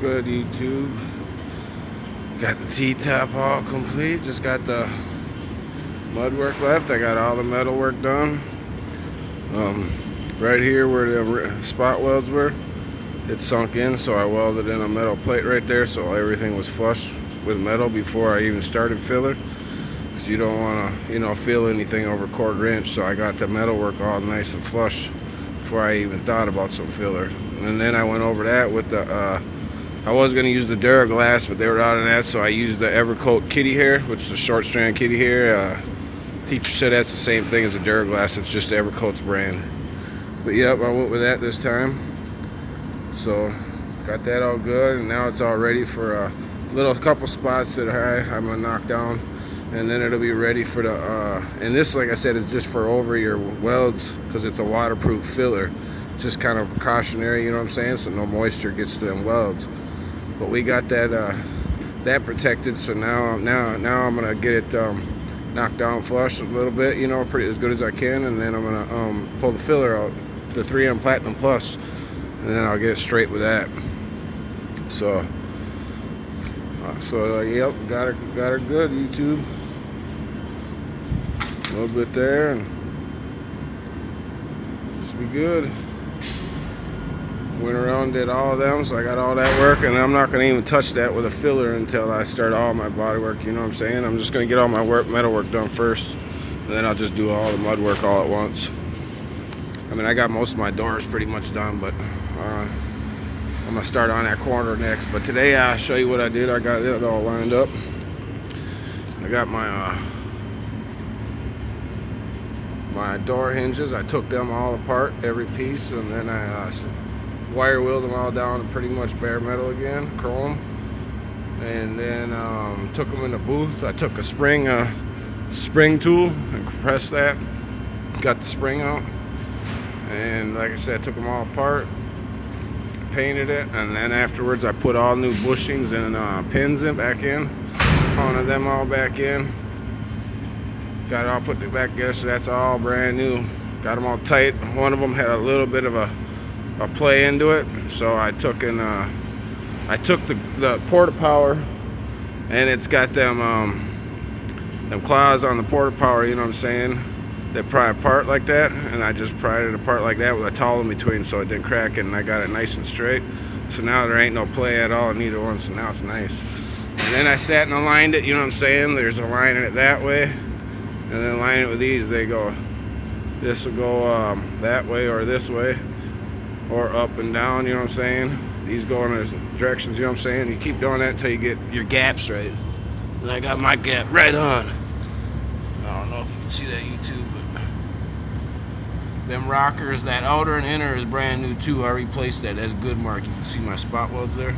good, YouTube? Got the T-top all complete. Just got the mud work left. I got all the metal work done. Right here where the spot welds were, it sunk in, so I welded in a metal plate right there so everything was flush with metal before I even started filler, because you don't want to fill anything over 1/4 inch. So I got the metal work all nice and flush before I even thought about some filler. And then I went over that with the I was going to use the Duraglass, but they were out of that, so I used the Evercoat kitty hair, which is a short strand kitty hair. Teacher said that's the same thing as the Duraglass, it's just Evercoat's brand. But yep, I went with that this time. So got that all good, and now it's all ready for a couple spots that I'm gonna knock down, and then it'll be ready for the and this, like I said, is just for over your welds, because it's a waterproof filler. It's just kind of precautionary, you know what I'm saying, so no moisture gets to them welds. But we got that protected, so now I'm gonna get it knocked down flush a little bit, pretty as good as I can, and then I'm gonna pull the filler out, the 3M Platinum Plus, and then I'll get it straight with that. So yep, got her good, YouTube. A little bit there, and should be good. Went around, did all of them, so I got all that work, and I'm not going to even touch that with a filler until I start all my body work, you know what I'm saying? I'm just going to get all my metal work done first, and then I'll just do all the mud work all at once. I mean, I got most of my doors pretty much done, but I'm going to start on that corner next. But today I'll show you what I did. I got it all lined up. I got my my door hinges. I took them all apart, every piece, and then I wire wheeled them all down to pretty much bare metal again, chrome, and then took them in the booth. I took a spring tool and compressed that, got the spring out, and like I said, took them all apart, painted it, and then afterwards I put all new bushings and pins back in, pounded them all back in, got it all put back together, so that's all brand new. Got them all tight. One of them had a little bit of a play into it, so I took the porta power, and it's got them claws on the porta power, you know what I'm saying, that pry apart like that, and I just pried it apart like that with a towel in between so it didn't crack, and I got it nice and straight. So now there ain't no play at all in either one, so now it's nice. And then I sat and aligned it, you know what I'm saying, there's a line in it that way, and then line it with these. They go, this will go that way or this way, or up and down, you know what I'm saying? These go in those directions, you know what I'm saying? You keep doing that until you get your gaps right. And I got my gap right on. I don't know if you can see that, YouTube, but them rockers, that outer and inner is brand new too. I replaced that. That's good, Mark. You can see my spot welds there.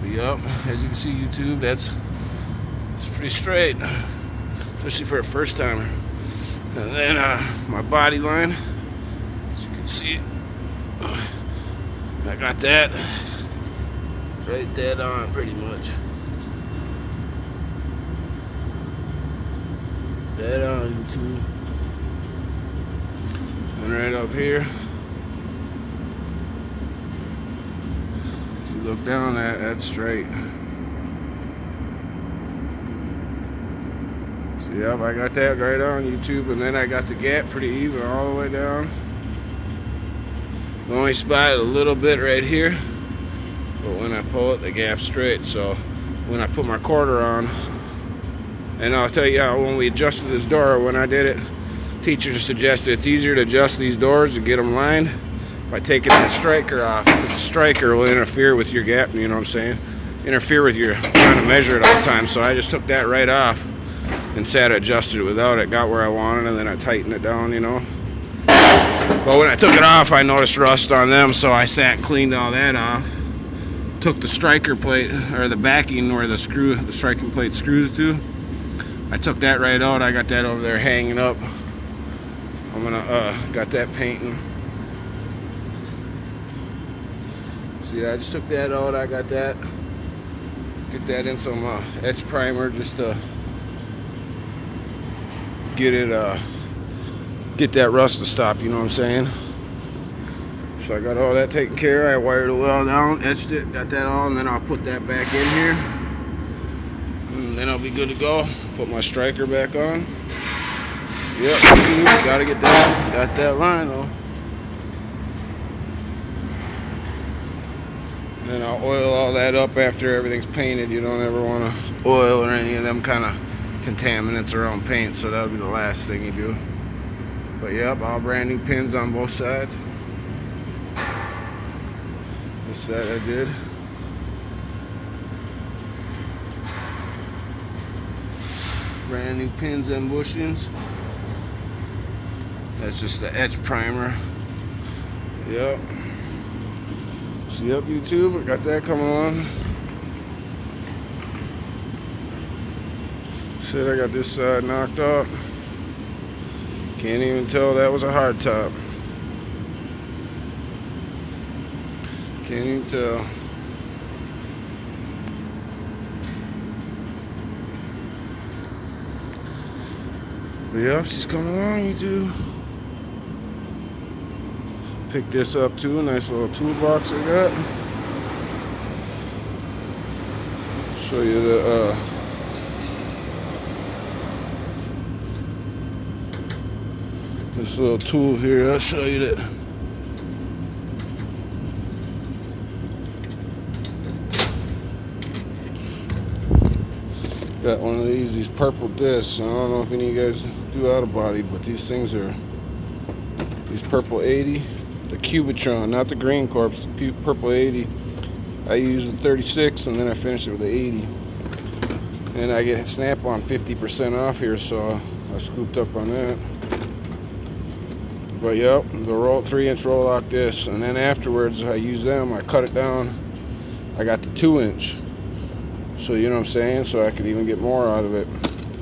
But yep, as you can see, YouTube, it's pretty straight, especially for a first timer. And then my body line, as you can see, I got that right dead on pretty much. Dead on, YouTube. And right up here, if you look down, that's straight. So yep, I got that right on, YouTube, and then I got the gap pretty even all the way down. The only spot a little bit right here, but when I pull it, the gap's straight. So when I put my quarter on, and I'll tell you when we adjusted this door, when I did it, teacher suggested it's easier to adjust these doors to get them lined by taking the striker off, because the striker will interfere with your gap, you know what I'm saying? Interfere with your trying to measure it all the time. So I just took that right off and sat adjusted it without it, got where I wanted, and then I tightened it down, you know. But when I took it off, I noticed rust on them, so I sat and cleaned all that off. Took the striker plate, or the backing where the striking plate screws to. I took that right out. I got that over there hanging up. I'm gonna got that painting. See, I just took that out. I got that. Get that in some etch primer just to get it get that rust to stop, you know what I'm saying? So I got all that taken care of. I wired the well down, etched it, got that all, and then I'll put that back in here. And then I'll be good to go. Put my striker back on. Yep, gotta get that. Got that line though. And then I'll oil all that up after everything's painted. You don't ever want to oil or any of them kind of contaminants around paint, so that'll be the last thing you do. But yep, all brand new pins on both sides. This side I did. Brand new pins and bushings. That's just the etch primer. Yep. So yep, YouTube, I got that coming on. Said I got this side knocked off. Can't even tell that was a hard top. Can't even tell. But yep, she's coming along, YouTube. Picked this up too, a nice little toolbox I got. Show you the this little tool here. I'll show you that. Got one of these purple discs. I don't know if any of you guys do out of body, but these things are these purple 80. The Cubitron, not the Green Corps, the purple 80. I used the 36 and then I finished it with the 80. And I get Snap-on 50% off here, so I scooped up on that. But yep, the 3-inch roll lock disc. And then afterwards I use them, I cut it down. I got the 2-inch. So you know what I'm saying? So I could even get more out of it.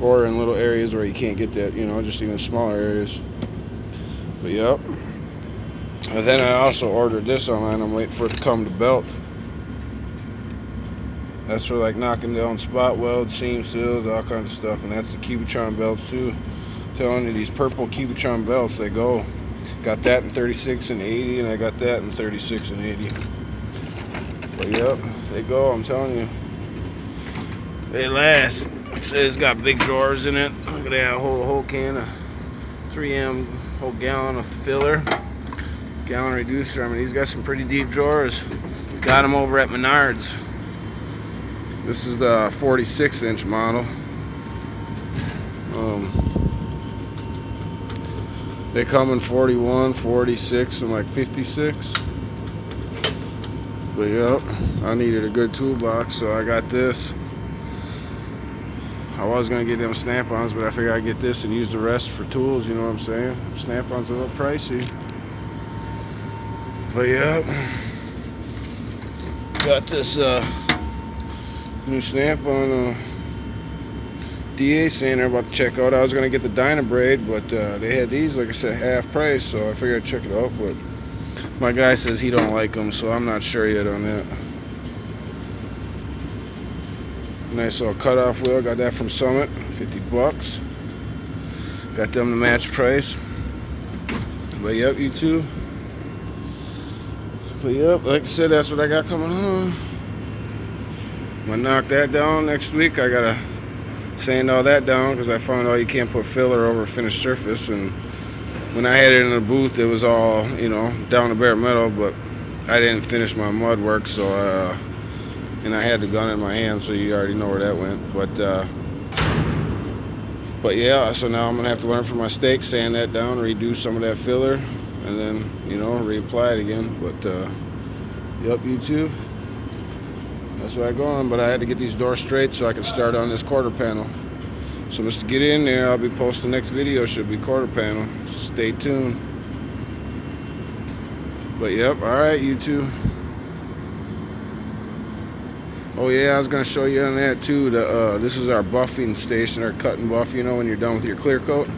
Or in little areas where you can't get that, you know, just even smaller areas. But yep. And then I also ordered this online. I'm waiting for it to come to belt. That's for like knocking down spot welds, seam seals, all kinds of stuff. And that's the Cubitron belts too. I'm telling you, these purple Cubitron belts, they go. Got that in 36 and 80, and I got that in 36 and 80. But yep, they go, I'm telling you. They last. It's got big drawers in it. Look at that, hold a whole can of 3M, whole gallon of filler. Gallon reducer. I mean, he's got some pretty deep drawers. Got them over at Menards. This is the 46-inch model. They come in 41, 46, and like 56. But yep, I needed a good toolbox, so I got this. I was gonna get them Snap-ons, but I figured I'd get this and use the rest for tools. You know what I'm saying? Snap-ons a little pricey. But yeah, got this new Snap-on DA sander about to check out. I was gonna get the Dynabraid, but they had these, like I said, half price, so I figured I'd check it out. But my guy says he don't like them, so I'm not sure yet on that. Nice little cutoff wheel. Got that from Summit, 50 bucks. Got them the match price. But yep, YouTube. But yep, like I said, that's what I got coming on. I'm gonna knock that down next week. I gotta sand all that down because I found out you can't put filler over a finished surface. And when I had it in the booth, it was all, you know, down to bare metal, but I didn't finish my mud work, so and I had the gun in my hand, so you already know where that went. But yeah, so now I'm gonna have to learn from my mistakes, sand that down, redo some of that filler, and then, you know, reapply it again. But yep, YouTube, that's where I go on. But I had to get these doors straight so I could start on this quarter panel. So just to get in there, I'll be posting the next video, should be quarter panel. Stay tuned. But yep, alright, YouTube. Oh yeah, I was gonna show you on that too. This is our buffing station, our cut and buff, you know, when you're done with your clear coat.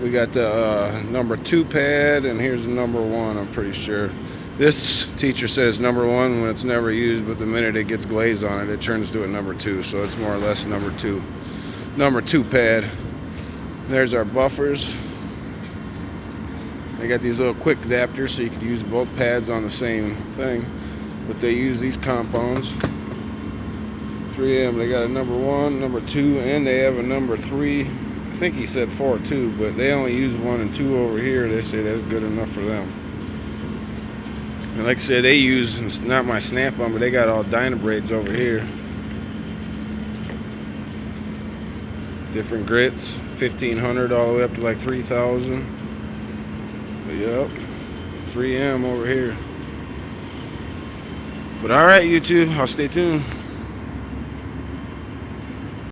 We got the number 2 pad, and here's the number 1, I'm pretty sure. This teacher says number 1 when it's never used, but the minute it gets glaze on it, it turns to a number 2, so it's more or less number 2. Number 2 pad. There's our buffers. They got these little quick adapters so you could use both pads on the same thing, but they use these compounds. 3M, they got a number 1, number 2, and they have a number 3. I think he said 4 too, but they only use 1 and 2 over here. They say that's good enough for them. And like I said, they use, not my snap-on, but they got all Dynabraids over here. Different grits, 1500 all the way up to like 3000. Yep, 3M over here. But alright, YouTube, I'll stay tuned.